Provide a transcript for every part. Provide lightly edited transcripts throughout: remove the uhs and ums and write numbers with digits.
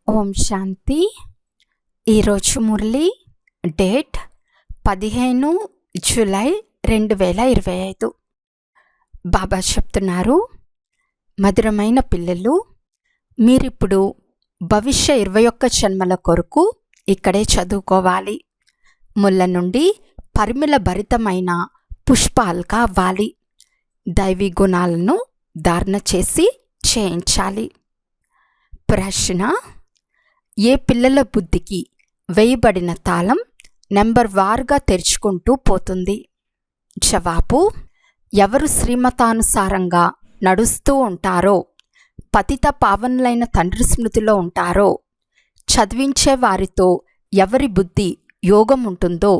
ఓం శాంతి. ఈరోజు Murali date 15 July 2025. బాబా చెప్తున్నారు, మధురమైన పిల్లలు, మీరిప్పుడు భవిష్య 21 జన్మల కొరకు ఇక్కడే చదువుకోవాలి. ముళ్ళ నుండి పరిమళ భరితమైన పుష్పాలుగా అవ్వాలి. దైవీ గుణాలను ధారణ చేసి చేయించాలి. ప్రశ్న: ఏ పిల్లల బుద్ధికి వేయబడిన తాళం నెంబర్ వారుగా తెరుచుకుంటూ పోతుంది? జవాబు: ఎవరు శ్రీమతానుసారంగా నడుస్తూ ఉంటారో, పతిత పావనులైన తండ్రి స్మృతిలో ఉంటారో, చదివించే వారితో ఎవరి బుద్ధి యోగం ఉంటుందో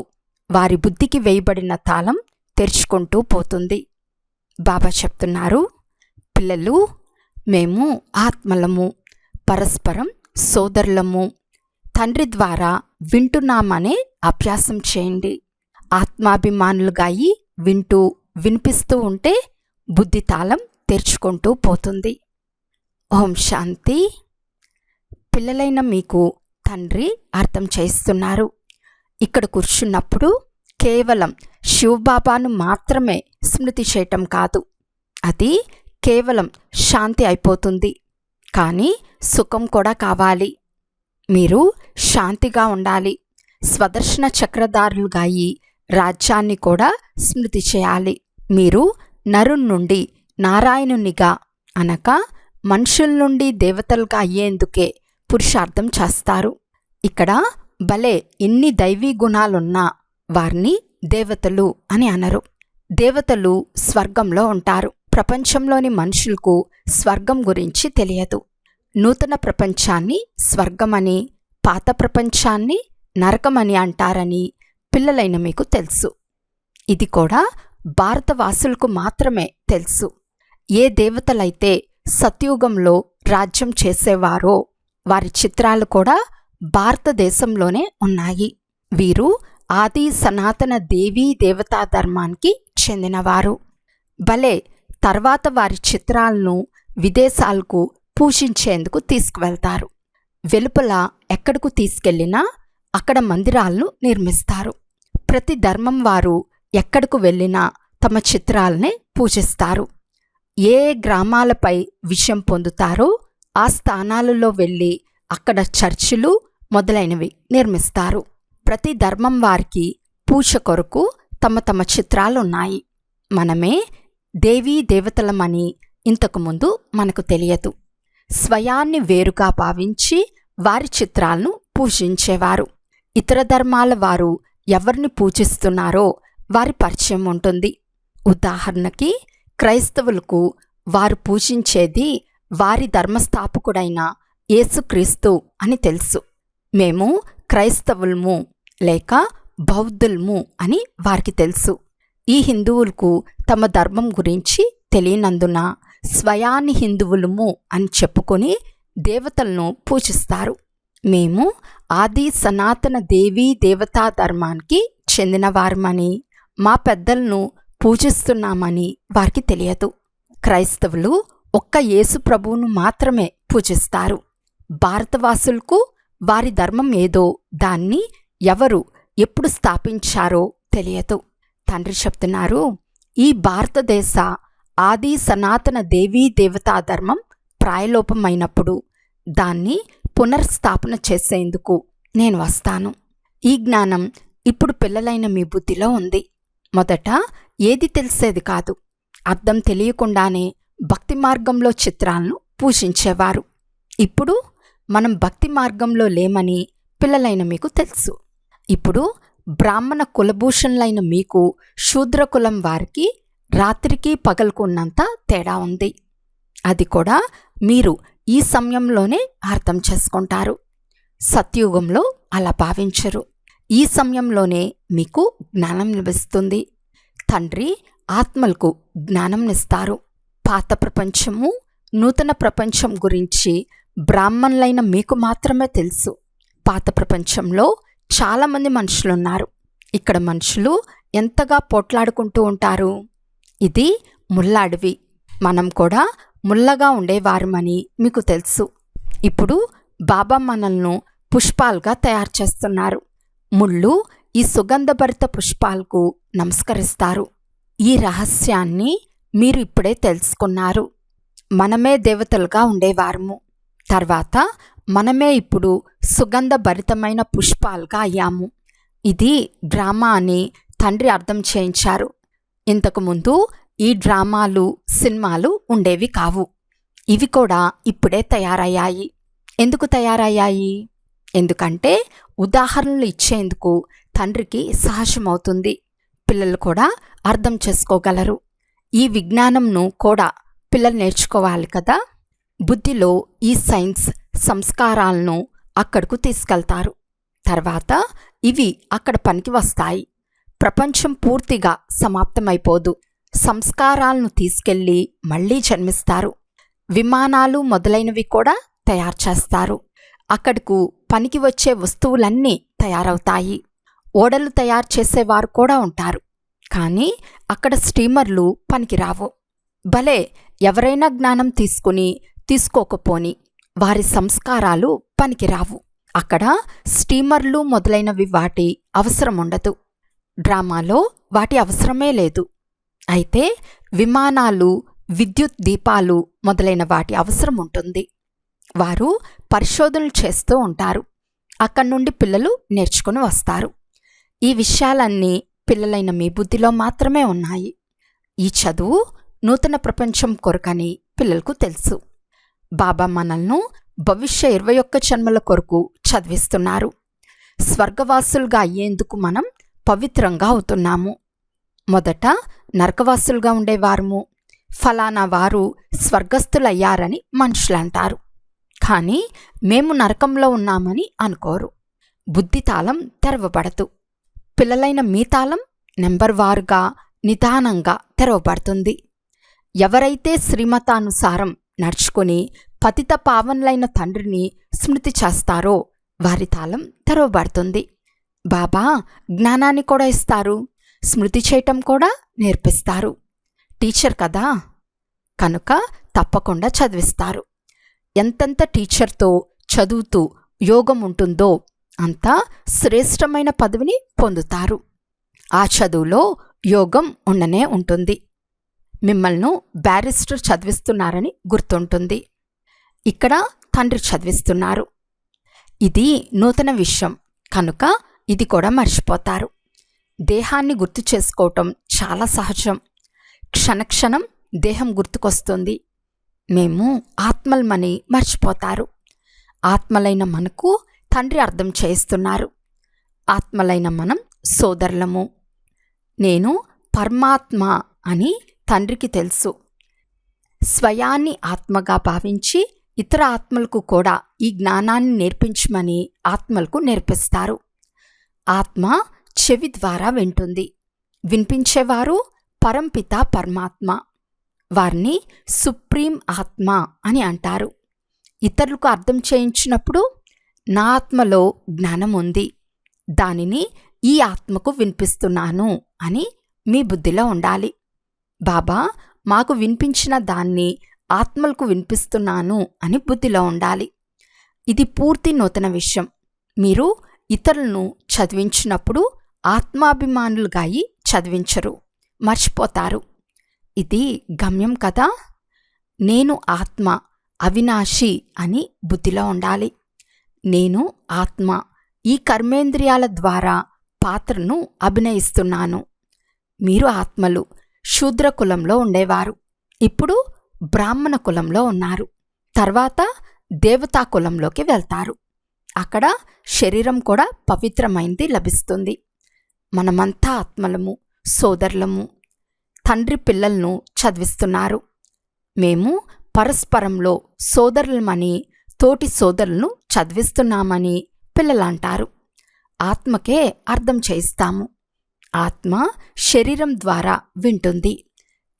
వారి బుద్ధికి వేయబడిన తాళం తెరుచుకుంటూ పోతుంది. బాబా చెప్తున్నారు, పిల్లలు, మేము ఆత్మలము, పరస్పరం సోదరులము. తండ్రి ద్వారా వింటున్నామనే అభ్యాసం చేయండి. ఆత్మాభిమానులుగా అయి వింటూ వినిపిస్తూ ఉంటే బుద్ధి తాళం తెరుచుకుంటూ పోతుంది. ఓం శాంతి. పిల్లలైన మీకు తండ్రి అర్థం చేస్తున్నారు. ఇక్కడ కూర్చున్నప్పుడు కేవలం శివబాబాను మాత్రమే స్మృతి చేయటం కాదు, అది కేవలం శాంతి అయిపోతుంది. కానీ సుఖం కూడా కావాలి. మీరు శాంతిగా ఉండాలి. స్వదర్శన చక్రధారులుగా అయి రాజ్యాన్ని కూడా స్మృతి చేయాలి. మీరు నరు నుండి నారాయణునిగా అనగా మనుషుల నుండి దేవతలుగా అయ్యేందుకే పురుషార్థం చేస్తారు. ఇక్కడ భలే ఎన్ని దైవీ గుణాలున్నా వారిని దేవతలు అని అనరు. దేవతలు స్వర్గంలో ఉంటారు. ప్రపంచంలోని మనుషులకు స్వర్గం గురించి తెలియదు. నూతన ప్రపంచాన్ని స్వర్గమని, పాత ప్రపంచాన్ని నరకమని అంటారని పిల్లలైన మీకు తెలుసు. ఇది కూడా భారతవాసులకు మాత్రమే తెలుసు. ఏ దేవతలైతే సత్యుగంలో రాజ్యం చేసేవారో వారి చిత్రాలు కూడా భారతదేశంలోనే ఉన్నాయి. వీరు ఆది సనాతన దేవీ దేవతా ధర్మానికి చెందినవారు. భలే తర్వాత వారి చిత్రాలను విదేశాలకు పూజించేందుకు తీసుకువెళ్తారు. వెలుపల ఎక్కడకు తీసుకెళ్లినా అక్కడ మందిరాలను నిర్మిస్తారు. ప్రతి ధర్మం వారు ఎక్కడకు వెళ్ళినా తమ చిత్రాలనే పూజిస్తారు. ఏ గ్రామాలపై విషయం పొందుతారో ఆ స్థానాలలో వెళ్ళి అక్కడ చర్చిలు మొదలైనవి నిర్మిస్తారు. ప్రతి ధర్మం వారికి పూజ కొరకు తమ తమ చిత్రాలున్నాయి. మనమే దేవీ దేవతలమని ఇంతకుముందు మనకు తెలియదు. స్వయాన్ని వేరుగా భావించి వారి చిత్రాలను పూజించేవారు. ఇతర ధర్మాల వారు ఎవరిని పూజిస్తున్నారో వారి పరిచయం ఉంటుంది. ఉదాహరణకి క్రైస్తవులకు వారు పూజించేది వారి ధర్మస్థాపకుడైన యేసుక్రీస్తు అని తెలుసు. మేము క్రైస్తవులము లేక బౌద్ధులము అని వారికి తెలుసు. ఈ హిందువులకు తమ ధర్మం గురించి తెలియనందున స్వయాన్ని హిందువులము అని చెప్పుకొని దేవతలను పూజిస్తారు. మేము ఆది సనాతన దేవీ దేవతా ధర్మానికి చెందినవారమని, మా పెద్దలను పూజిస్తున్నామని వారికి తెలియదు. క్రైస్తవులు ఒక్క యేసు ప్రభువును మాత్రమే పూజిస్తారు. భారతవాసులకు వారి ధర్మం ఏదో దాన్ని ఎవరు ఎప్పుడు స్థాపించారో తెలియదు. తండ్రి చెప్తున్నారు, ఈ భారతదేశ ఆది సనాతన దేవీ దేవతా ధర్మం ప్రాయలోపమైనప్పుడు దాన్ని పునర్స్థాపన చేసేందుకు నేను వస్తాను. ఈ జ్ఞానం ఇప్పుడు పిల్లలైన మీ బుద్ధిలో ఉంది. మొదట ఏది తెలిసేది కాదు. అర్థం తెలియకుండానే భక్తి మార్గంలో చిత్రాలను పూజించేవారు. ఇప్పుడు మనం భక్తి మార్గంలో లేమని పిల్లలైన మీకు తెలుసు. ఇప్పుడు బ్రాహ్మణ కులభూషణులైన మీకు శూద్ర కులం వారికి రాత్రికి పగలుకు ఉన్నంత తేడా ఉంది. అది కూడా మీరు ఈ సమయంలోనే అర్థం చేసుకుంటారు. సత్యుగంలో అలా భావించరు. ఈ సమయంలోనే మీకు జ్ఞానం లభిస్తుంది. తండ్రి ఆత్మలకు జ్ఞానంనిస్తారు. పాత ప్రపంచము, నూతన ప్రపంచం గురించి బ్రాహ్మణులైన మీకు మాత్రమే తెలుసు. పాత ప్రపంచంలో చాలామంది మనుషులున్నారు. ఇక్కడ మనుషులు ఎంతగా పోట్లాడుకుంటూ ఉంటారు. ఇది ముళ్ళ అడవి. మనం కూడా ముళ్ళగా ఉండేవారమని మీకు తెలుసు. ఇప్పుడు బాబా మనల్ని పుష్పాలుగా తయారు చేస్తున్నారు. ముళ్ళు ఈ సుగంధభరిత పుష్పాలకు నమస్కరిస్తారు. ఈ రహస్యాన్ని మీరు ఇప్పుడే తెలుసుకున్నారు. మనమే దేవతలుగా ఉండేవారము. తర్వాత మనమే ఇప్పుడు సుగంధభరితమైన పుష్పాలుగా అయ్యాము. ఇది డ్రామా అని తండ్రి అర్థం చేయించారు. ఇంతకుముందు ఈ డ్రామాలు, సినిమాలు ఉండేవి కావు. ఇవి కూడా ఇప్పుడే తయారయ్యాయి. ఎందుకు తయారయ్యాయి? ఎందుకంటే ఉదాహరణలు ఇచ్చేందుకు తండ్రికి సహజమవుతుంది. పిల్లలు కూడా అర్థం చేసుకోగలరు. ఈ విజ్ఞానంను కూడా పిల్లలు నేర్చుకోవాలి కదా. బుద్ధిలో ఈ సైన్స్ సంస్కారాలను అక్కడకు తీసుకెళ్తారు. తర్వాత ఇవి అక్కడ పనికి వస్తాయి. ప్రపంచం పూర్తిగా సమాప్తమైపోదు. సంస్కారాలను తీసుకెళ్ళి మళ్ళీ జన్మిస్తారు. విమానాలు మొదలైనవి కూడా తయారు చేస్తారు. అక్కడకు పనికి వచ్చే వస్తువులన్నీ తయారవుతాయి. ఓడలు తయారు చేసేవారు కూడా ఉంటారు. కానీ అక్కడ స్టీమర్లు పనికిరావు. భలే, ఎవరైనా జ్ఞానం తీసుకోకపోని వారి సంస్కారాలు పనికిరావు. అక్కడ స్టీమర్లు మొదలైనవి వాటి అవసరం ఉండదు. డ్రామాలో వాటి అవసరమే లేదు. అయితే విమానాలు, విద్యుత్ దీపాలు మొదలైన వాటి అవసరం ఉంటుంది. వారు పరిశోధనలు చేస్తూ ఉంటారు. అక్కడి నుండి పిల్లలు నేర్చుకుని వస్తారు. ఈ విషయాలన్నీ పిల్లలైన మీ బుద్ధిలో మాత్రమే ఉన్నాయి. ఈ చదువు నూతన ప్రపంచం కొరకని పిల్లలకు తెలుసు. బాబా మనల్ని భవిష్య 21 జన్మల కొరకు చదివిస్తున్నారు. స్వర్గవాసులుగా అయ్యేందుకు మనం పవిత్రంగా అవుతున్నాము. మొదట నరకవాసులుగా ఉండేవారము. ఫలానా వారు స్వర్గస్థులయ్యారని మనుషులంటారు. కానీ మేము నరకంలో ఉన్నామని అనుకోరు. బుద్ధి తాళం తెరవబడదు. పిల్లలైన మీ తాళం నెంబర్ వారుగా నిదానంగా తెరవబడుతుంది. ఎవరైతే శ్రీమతానుసారం నడుచుకుని పతిత పావనులైన తండ్రిని స్మృతి చేస్తారో వారి తాళం తెరవబడుతుంది. బాబా జ్ఞానాన్ని కూడా ఇస్తారు. స్మృతి చేయటం కూడా నేర్పిస్తారు. టీచర్ కదా, కనుక తప్పకుండా చదివిస్తారు. ఎంతెంత టీచర్తో చదువుతూ యోగం ఉంటుందో అంత శ్రేష్టమైన పదవిని పొందుతారు. ఆ చదువులో యోగం ఉండనే ఉంటుంది. మిమ్మల్ని బ్యారిస్టర్ చదివిస్తున్నారని గుర్తుంటుంది. ఇక్కడ తండ్రి చదివిస్తున్నారు. ఇది నూతన విషయం కనుక ఇది కూడా మర్చిపోతారు. దేహాన్ని గుర్తు చేసుకోవటం చాలా సహజం. క్షణక్షణం దేహం గుర్తుకొస్తుంది. మేము ఆత్మలమని మర్చిపోతారు. ఆత్మలైన మనకు తండ్రి అర్థం చేయిస్తున్నారు. ఆత్మలైన మనం సోదరులము. నేను పరమాత్మ అని తండ్రికి తెలుసు. స్వయాన్ని ఆత్మగా భావించి ఇతర ఆత్మలకు కూడా ఈ జ్ఞానాన్ని నేర్పించమని ఆత్మలకు నేర్పిస్తారు. ఆత్మ చెవి ద్వారా వింటుంది. వినిపించేవారు పరంపిత పరమాత్మ. వారిని సుప్రీం ఆత్మ అని అంటారు. ఇతరులకు అర్థం చేయించినప్పుడు నా ఆత్మలో జ్ఞానం ఉంది, దానిని ఈ ఆత్మకు వినిపిస్తున్నాను అని మీ బుద్ధిలో ఉండాలి. బాబా మాకు వినిపించిన దాన్ని ఆత్మలకు వినిపిస్తున్నాను అని బుద్ధిలో ఉండాలి. ఇది పూర్తి నూతన విషయం. మీరు ఇతరులను చదివించినప్పుడు ఆత్మాభిమానులుగా అయి చదివించరు, మర్చిపోతారు. ఇది గమ్యం కదా. నేను ఆత్మ, అవినాశి అని బుద్ధిలో ఉండాలి. నేను ఆత్మ ఈ కర్మేంద్రియాల ద్వారా పాత్రను అభినయిస్తున్నాను. మీరు ఆత్మలు శూద్ర కులంలో ఉండేవారు, ఇప్పుడు బ్రాహ్మణ కులంలో ఉన్నారు. తర్వాత దేవతా కులంలోకి వెళ్తారు. అక్కడ శరీరం కూడా పవిత్రమైంది లభిస్తుంది. మనమంతా ఆత్మలము, సోదరులము. తండ్రి పిల్లలను చదివిస్తున్నారు. మేము పరస్పరంలో సోదరులమని, తోటి సోదరులను చదివిస్తున్నామని పిల్లలంటారు. ఆత్మకే అర్థం చేయిస్తాము. ఆత్మ శరీరం ద్వారా వింటుంది.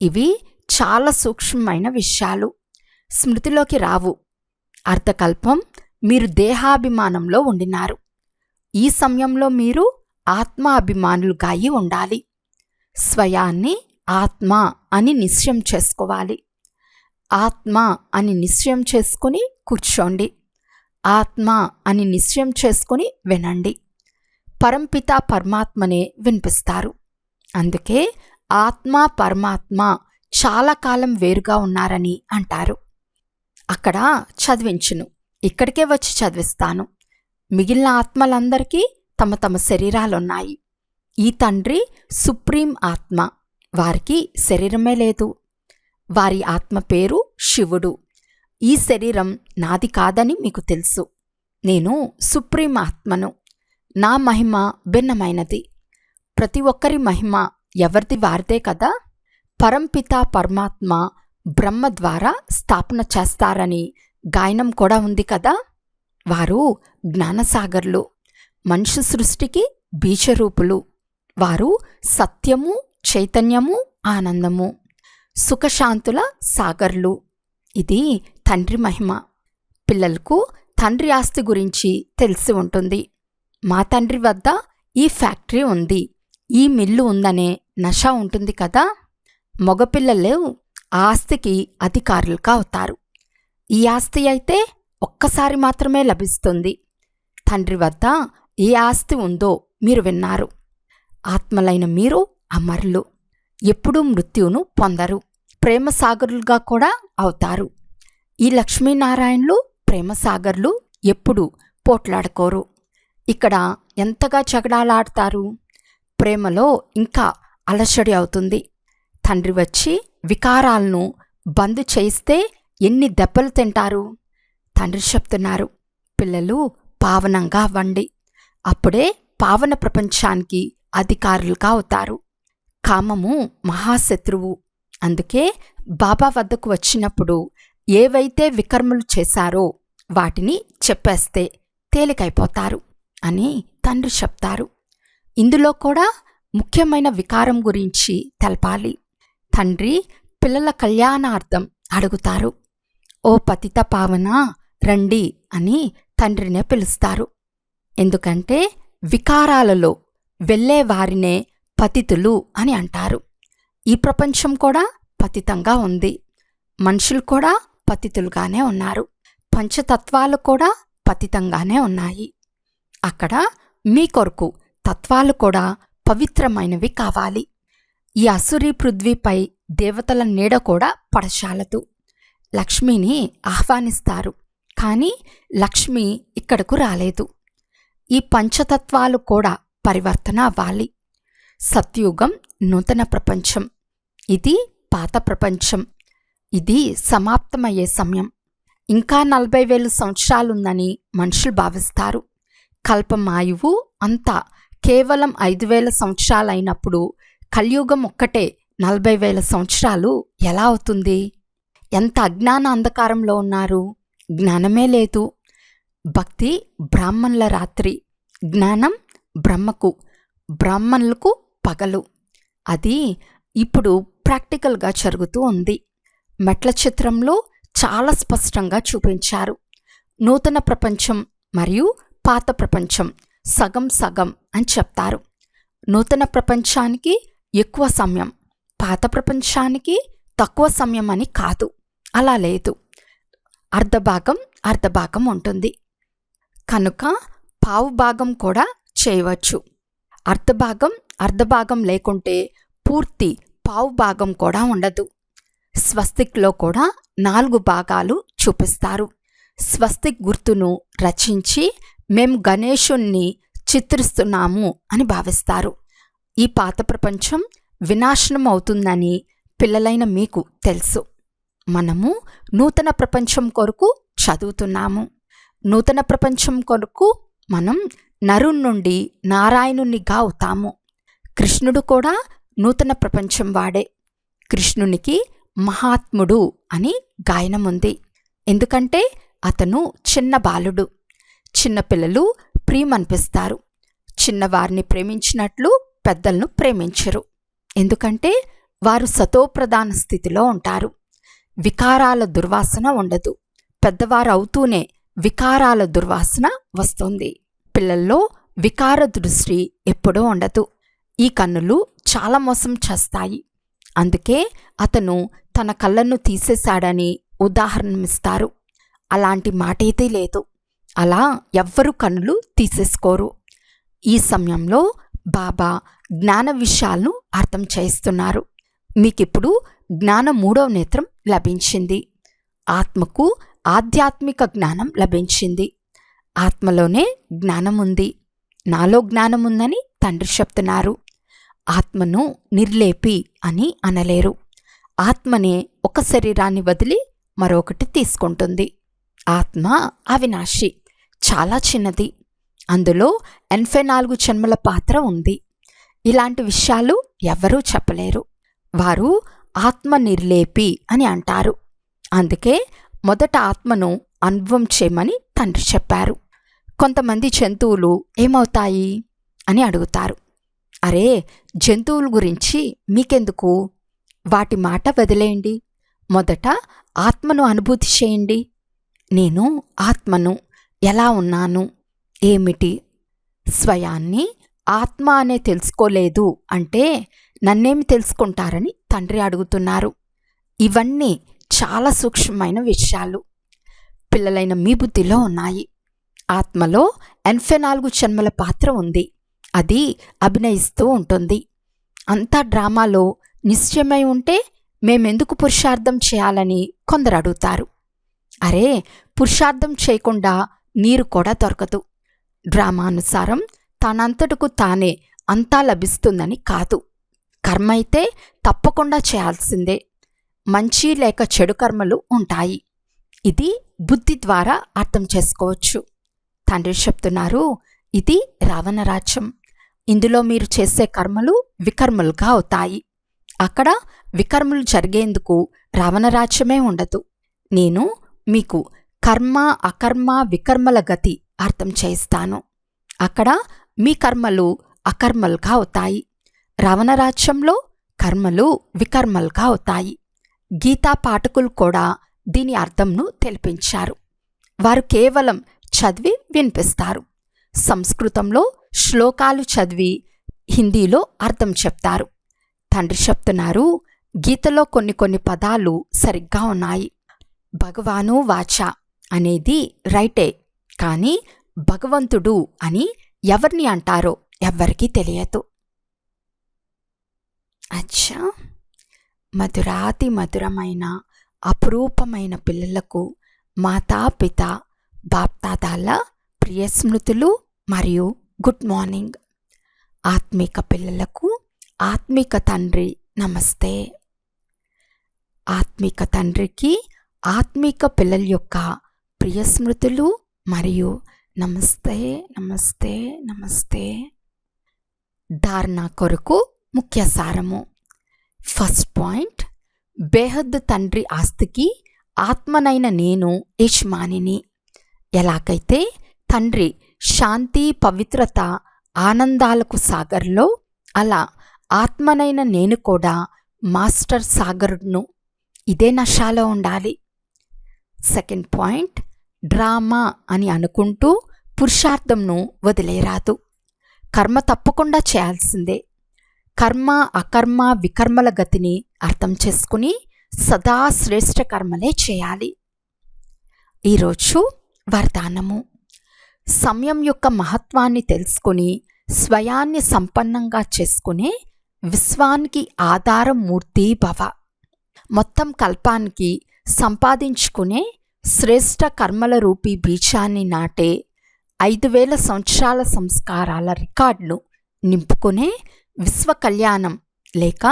ఇవి చాలా సూక్ష్మమైన విషయాలు, స్మృతిలోకి రావు. అర్థకల్పం మీరు దేహాభిమానంలో ఉండినారు. ఈ సమయంలో మీరు ఆత్మాభిమానులుగా అయి ఉండాలి. స్వయాన్ని ఆత్మ అని నిశ్చయం చేసుకోవాలి. ఆత్మ అని నిశ్చయం చేసుకుని కూర్చోండి. ఆత్మ అని నిశ్చయం చేసుకొని వినండి. పరంపిత పరమాత్మనే వినిపిస్తారు. అందుకే ఆత్మ పరమాత్మ చాలా కాలం వేరుగా ఉన్నారని అంటారు. అక్కడ చదివించును, ఇక్కడికే వచ్చి చదివిస్తాను. మిగిలిన ఆత్మలందరికీ తమ తమ శరీరాలున్నాయి. ఈ తండ్రి సుప్రీం ఆత్మ, వారికి శరీరమే లేదు. వారి ఆత్మ పేరు శివుడు. ఈ శరీరం నాది కాదని మీకు తెలుసు. నేను సుప్రీం ఆత్మను. నా మహిమ భిన్నమైనది. ప్రతి ఒక్కరి మహిమ ఎవరిది వారిదే కదా. పరంపిత పరమాత్మ బ్రహ్మ ద్వారా స్థాపన చేస్తారని గాయనం కూడా ఉంది కదా. వారు జ్ఞానసాగర్లు, మనుష్య సృష్టికి బీజరూపులు. వారు సత్యము, చైతన్యము, ఆనందము, సుఖశాంతుల సాగర్లు. ఇది తండ్రి మహిమ. పిల్లలకు తండ్రి ఆస్తి గురించి తెలిసి ఉంటుంది. మా తండ్రి వద్ద ఈ ఫ్యాక్టరీ ఉంది, ఈ మిల్లు ఉందనే నష ఉంటుంది కదా. మగపిల్లలు ఆ ఆస్తికి అధికారులుగా అవుతారు. ఈ ఆస్తి అయితే ఒక్కసారి మాత్రమే లభిస్తుంది. తండ్రి వద్ద ఏ ఆస్తి ఉందో మీరు విన్నారు. ఆత్మలైన మీరు అమరులు, ఎప్పుడూ మృత్యువును పొందరు. ప్రేమసాగరులుగా కూడా అవుతారు. ఈ లక్ష్మీనారాయణులు ప్రేమసాగర్లు, ఎప్పుడు పోట్లాడుకోరు. ఇక్కడ ఎంతగా జగడాలాడతారు. ప్రేమలో ఇంకా అలసడి అవుతుంది. తండ్రి వచ్చి వికారాలను బంద్ చేయిస్తే ఎన్ని దెబ్బలు తింటారు. తండ్రి చెప్తున్నారు, పిల్లలు పావనంగా అవ్వండి, అప్పుడే పావన ప్రపంచానికి అధికారులుగా అవుతారు. కామము మహాశత్రువు. అందుకే బాబా వద్దకు వచ్చినప్పుడు ఏవైతే వికర్మలు చేశారో వాటిని చెప్పేస్తే తేలికైపోతారు అని తండ్రి చెప్తారు. ఇందులో కూడా ముఖ్యమైన వికారం గురించి తెలపాలి. తండ్రి పిల్లల కళ్యాణార్థం అడుగుతారు. ఓ పతిత పావన రండి అని తండ్రినే పిలుస్తారు. ఎందుకంటే వికారాలలో వెళ్ళే వారినే పతితులు అని అంటారు. ఈ ప్రపంచం కూడా పతితంగా ఉంది. మనుషులు కూడా పతితులుగానే ఉన్నారు. పంచతత్వాలు కూడా పతితంగానే ఉన్నాయి. అక్కడ మీ కొరకు తత్వాలు కూడా పవిత్రమైనవి కావాలి. ఈ అసురీ పృథ్వీపై దేవతల నీడ కూడా పడచాలదు. లక్ష్మిని ఆహ్వానిస్తారు, కానీ లక్ష్మి ఇక్కడకు రాలేదు. ఈ పంచతత్వాలు కూడా పరివర్తన అవ్వాలి. సత్యుగం నూతన ప్రపంచం, ఇది పాత ప్రపంచం. ఇది సమాప్తమయ్యే సమయం. ఇంకా 40,000 సంవత్సరాలుందని మనుషులు భావిస్తారు. కల్పమాయువు అంతా కేవలం 5,000 సంవత్సరాలైనప్పుడు కలియుగం ఒక్కటే 40,000 సంవత్సరాలు ఎలా అవుతుంది? ఎంత అజ్ఞాన అంధకారంలో ఉన్నారు. జ్ఞానమే లేదు. భక్తి బ్రాహ్మణుల రాత్రి, జ్ఞానం బ్రహ్మకు, బ్రాహ్మణులకు పగలు. అది ఇప్పుడు ప్రాక్టికల్గా జరుగుతూ ఉంది. మెట్ల చిత్రంలో చాలా స్పష్టంగా చూపించారు. నూతన ప్రపంచం మరియు పాత ప్రపంచం సగం సగం అని చెప్తారు. నూతన ప్రపంచానికి ఎక్కువ సమయం, పాత ప్రపంచానికి తక్కువ సమయం అని కాదు. అలా లేదు. అర్ధభాగం అర్ధభాగం ఉంటుంది. కనుక పావు భాగం కూడా చేయవచ్చు. అర్ధభాగం అర్ధభాగం లేకుంటే పూర్తి పావు భాగం కూడా ఉండదు. స్వస్తిక్లో కూడా 4 భాగాలు చూపిస్తారు. స్వస్తిక్ గుర్తును రచించి మేం గణేశుణ్ణి చిత్రిస్తున్నాము అని భావిస్తారు. ఈ పాత ప్రపంచం వినాశనం అవుతుందని పిల్లలైన మీకు తెలుసు. మనము నూతన ప్రపంచం కొరకు చదువుతున్నాము. నూతన ప్రపంచం కొరకు మనం నరుని నుండి నారాయణునిగా అవుతాము. కృష్ణుడు కూడా నూతన ప్రపంచం వాడే. కృష్ణునికి మహాత్ముడు అని గాయనముంది. ఎందుకంటే అతను చిన్న బాలుడు. చిన్నపిల్లలు ప్రియమనిపిస్తారు. చిన్నవారిని ప్రేమించినట్లు పెద్దలను ప్రేమించరు. ఎందుకంటే వారు సతోప్రధాన స్థితిలో ఉంటారు. వికారాల దుర్వాసన ఉండదు. పెద్దవారు అవుతూనే వికారాల దుర్వాసన వస్తుంది. పిల్లల్లో వికార దృష్టి ఎప్పుడూ ఉండదు. ఈ కన్నులు చాలా మోసం చేస్తాయి. అందుకే అతను తన కళ్ళను తీసేశాడని ఉదాహరణమిస్తారు. అలాంటి మాటైతే లేదు. అలా ఎవ్వరూ కన్నులు తీసేసుకోరు. ఈ సమయంలో బాబా జ్ఞాన విషయాలను అర్థం చేస్తున్నారు. మీకిప్పుడు జ్ఞాన 3వ నేత్రం లభించింది. ఆత్మకు ఆధ్యాత్మిక జ్ఞానం లభించింది. ఆత్మలోనే జ్ఞానం ఉంది. నాలో జ్ఞానం ఉందని తండ్రి చెప్తున్నారు. ఆత్మను నిర్లేపి అని అనలేరు. ఆత్మనే ఒక శరీరాన్ని వదిలి మరొకటి తీసుకుంటుంది. ఆత్మ అవినాశి, చాలా చిన్నది. అందులో 84 జన్మల పాత్ర ఉంది. ఇలాంటి విషయాలు ఎవరూ చెప్పలేరు. వారు ఆత్మ నిర్లేపి అని అంటారు. అందుకే మొదట ఆత్మను అనుభవం చేయమని తండ్రి చెప్పారు. కొంతమంది జంతువులు ఏమవుతాయి అని అడుగుతారు. అరే, జంతువుల గురించి మీకెందుకు? వాటి మాట వదిలేయండి. మొదట ఆత్మను అనుభూతి చేయండి. నేను ఆత్మను, ఎలా ఉన్నాను, ఏమిటి? స్వయాన్ని ఆత్మ అనే తెలుసుకోలేదు అంటే నన్నేమి తెలుసుకుంటారని తండ్రి అడుగుతున్నారు. ఇవన్నీ చాలా సూక్ష్మమైన విషయాలు పిల్లలైన మీ బుద్ధిలో ఉన్నాయి. ఆత్మలో 84 జన్మల పాత్ర ఉంది. అది అభినయిస్తూ ఉంటుంది. అంతా డ్రామాలో నిశ్చయమై ఉంటే మేమెందుకు పురుషార్థం చేయాలని కొందరు అడుగుతారు. అరే, పురుషార్థం చేయకుండా నీరు కూడా దొరకదు. డ్రామానుసారం తనంతటకు తానే అంతా లభిస్తుందని కాదు. కర్మ అయితే తప్పకుండా చేయాల్సిందే. మంచి లేక చెడు కర్మలు ఉంటాయి. ఇది బుద్ధి ద్వారా అర్థం చేసుకోవచ్చు. తండ్రి చెప్తున్నారు, ఇది రావణ రాజ్యం. ఇందులో మీరు చేసే కర్మలు వికర్మలుగా అవుతాయి. అక్కడ వికర్మలు జరిగేందుకు రావణ రాజ్యమే ఉండదు. నేను మీకు కర్మ అకర్మ వికర్మల గతి అర్థం చేయిస్తాను. అక్కడ మీ కర్మలు అకర్మలుగా అవుతాయి. రావణ రాజ్యంలో కర్మలు వికర్మలుగా అవుతాయి. గీతా పాఠకులు కూడా దీని అర్థంను తెలిపించారు. వారు కేవలం చదివి వినిపిస్తారు. సంస్కృతంలో శ్లోకాలు చదివి హిందీలో అర్థం చెప్తారు. తండ్రి చెప్తున్నారు, గీతలో కొన్ని పదాలు సరిగ్గా ఉన్నాయి. భగవాను వాచ అనేది రైటే, కానీ భగవంతుడు అని ఎవరిని అంటారో ఎవ్వరికీ తెలియదు. అచ్చా, మధురాతి మధురమైన అపురూపమైన పిల్లలకు మాతాపిత బాప్దాదాల ప్రియ స్మృతులు మరియు గుడ్ మార్నింగ్. ఆత్మిక పిల్లలకు ఆత్మిక తండ్రి నమస్తే. ఆత్మిక తండ్రికి ఆత్మిక పిల్లల యొక్క ప్రియ స్మృతులు మరియు నమస్తే నమస్తే నమస్తే. ధారణ కొరకు ముఖ్య సారము. ఫస్ట్ పాయింట్, బేహద్ తండ్రి ఆస్తికి ఆత్మనైన నేను యజమానిని. ఎలాగైతే తండ్రి శాంతి పవిత్రత ఆనందాలకు సాగర్లో, అలా ఆత్మనైన నేను కూడా మాస్టర్ సాగరుడును. ఇదే నషాలో ఉండాలి. సెకండ్ పాయింట్, డ్రామా అని అనుకుంటూ పురుషార్థంను వదిలేరాదు. కర్మ తప్పకుండా చేయాల్సిందే. కర్మ అకర్మ వికర్మల గతిని అర్థం చేసుకుని సదా శ్రేష్ఠ కర్మలే చేయాలి. ఈరోజు వరదానము. సమయం యొక్క మహత్వాన్ని తెలుసుకుని స్వయాన్ని సంపన్నంగా చేసుకునే విశ్వానికి ఆధారం మూర్తి భవ. మొత్తం కల్పానికి సంపాదించుకునే శ్రేష్ఠ కర్మల రూపీ బీజాన్ని నాటే 5000 సంవత్సరాల సంస్కారాల రికార్డును నింపుకునే విశ్వ కళ్యాణం లేక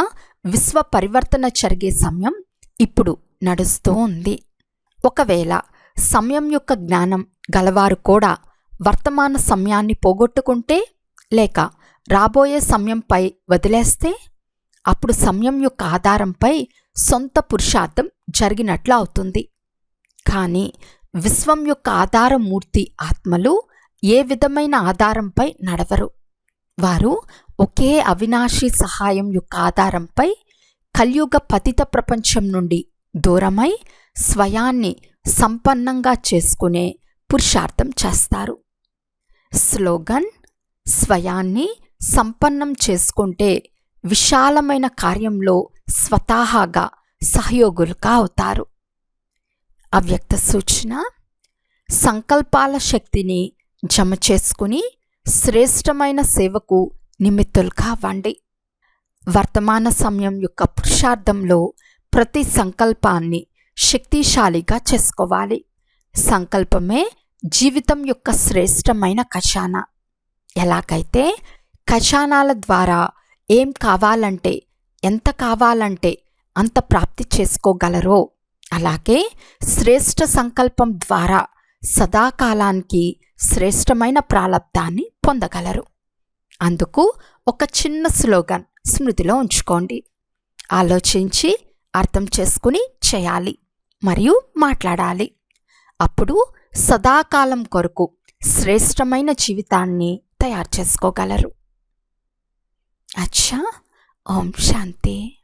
విశ్వ పరివర్తన జరిగే సమయం ఇప్పుడు నడుస్తూ ఉంది. ఒకవేళ సమయం యొక్క జ్ఞానం గలవారు కూడా వర్తమాన సమయాన్ని పోగొట్టుకుంటే లేక రాబోయే సమయంపై వదిలేస్తే అప్పుడు సమయం యొక్క ఆధారంపై సొంత పురుషార్థం జరిగినట్లు అవుతుంది. కానీ విశ్వం యొక్క ఆధారమూర్తి ఆత్మలు ఏ విధమైన ఆధారంపై నడవరు. వారు ఒకే అవినాశి సహాయం యొక్క ఆధారంపై కలియుగ పతిత ప్రపంచం నుండి దూరమై స్వయాన్ని సంపన్నంగా చేసుకునే పురుషార్థం చేస్తారు. స్లోగన్: స్వయాన్ని సంపన్నం చేసుకుంటే విశాలమైన కార్యంలో స్వతహాగా సహయోగులుగా అవుతారు. అవ్యక్త సూచన: సంకల్పాల శక్తిని జమ చేసుకుని శ్రేష్టమైన సేవకు నిమిత్తులుగా అవ్వండి. వర్తమాన సమయం యొక్క పురుషార్థంలో ప్రతి సంకల్పాన్ని శక్తిశాలిగా చేసుకోవాలి. సంకల్పమే జీవితం యొక్క శ్రేష్టమైన ఖజానా. ఎలాగైతే ఖజానాల ద్వారా ఏం కావాలంటే, ఎంత కావాలంటే అంత ప్రాప్తి చేసుకోగలరో, అలాగే శ్రేష్ట సంకల్పం ద్వారా సదాకాలానికి శ్రేష్టమైన ప్రాలబ్ధాన్ని పొందగలరు. అందుకు ఒక చిన్న స్లోగన్ స్మృతిలో ఉంచుకోండి. ఆలోచించి అర్థం చేసుకుని చేయాలి మరియు మాట్లాడాలి. అప్పుడు సదాకాలం కొరకు శ్రేష్టమైన జీవితాన్ని తయారు చేసుకోగలరు. అచ్చా. ఓం శాంతి.